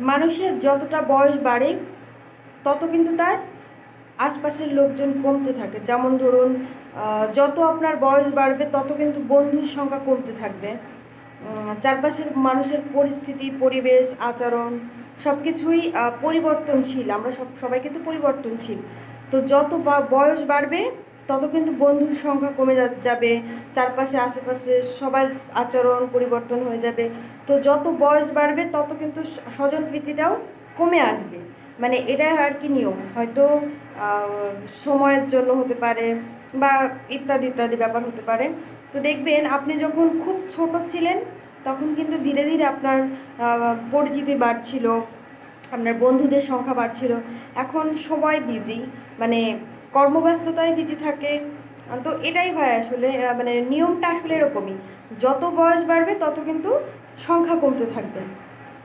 মানুষের যতটা বয়স বাড়ে তত কিন্তু তার আশপাশের লোকজন কমতে থাকে। যেমন ধরুন, যত আপনার বয়স বাড়বে তত কিন্তু বন্ধুর সংখ্যা কমতে থাকবে। চারপাশের মানুষের পরিস্থিতি, পরিবেশ, আচরণ সব কিছুই পরিবর্তনশীল। আমরা সবাই কিন্তু পরিবর্তনশীল। তো যত বয়স বাড়বে তত কিন্তু বন্ধুর সংখ্যা কমে যাবে। চারপাশে আশেপাশে সবার আচরণ পরিবর্তন হয়ে যাবে। তো যত বয়স বাড়বে তত কিন্তু স্বজনপ্রীতিটাও কমে আসবে। মানে এটা আর কি নিয়ম, হয়তো সময়ের জন্য হতে পারে বা ইত্যাদি ইত্যাদি ব্যাপার হতে পারে। তো দেখবেন আপনি যখন খুব ছোট ছিলেন তখন কিন্তু ধীরে ধীরে আপনার পরিচিতি বাড়ছিল, আপনার বন্ধুদের সংখ্যা বাড়ছিল। এখন সবাই বিজি, মানে কর্মব্যস্ততায় বিজি থাকে। তো এটাই হয় আসলে, মানে নিয়মটা আসলে এরকমই, যত বয়স বাড়বে তত কিন্তু সংখ্যা কমতে থাকবে।